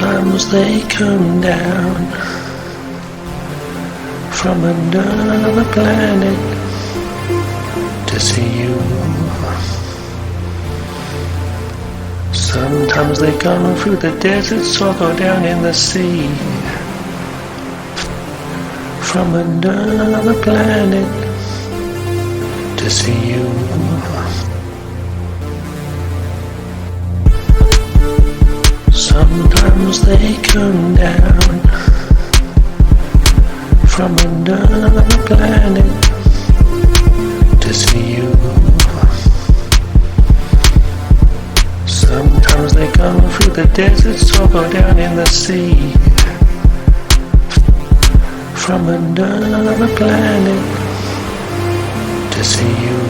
Sometimes they come down from another planet to see you. Sometimes they come through the deserts or go down in the sea from another planet to see you. Sometimes they come down from another planet to see you. Sometimes they come through the deserts or go down in the sea from another planet to see you.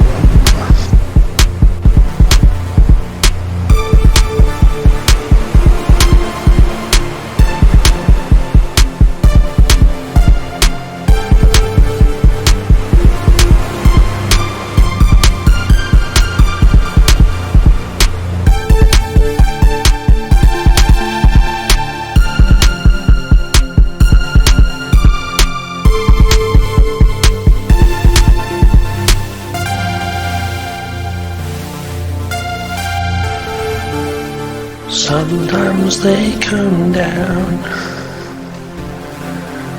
Sometimes they come down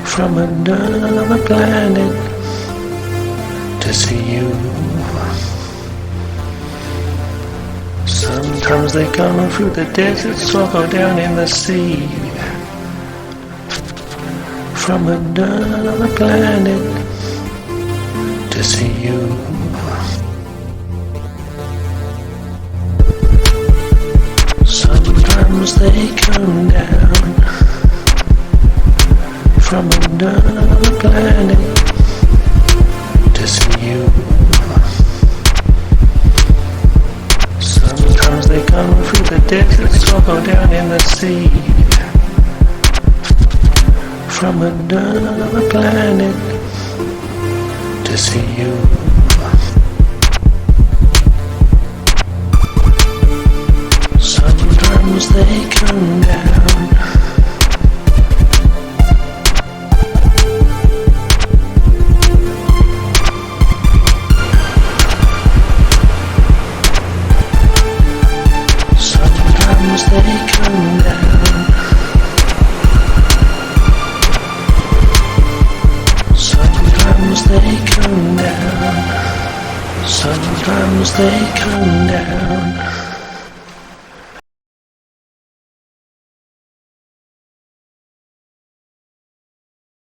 from another planet to see you. Sometimes they come through the deserts or go down in the sea from another planet to see you. Sometimes they come down from another planet to see you. Sometimes they come through the deserts or go down in the sea from another planet to see you. Sometimes they come down Sometimes they come down Sometimes they come down Sometimes they come down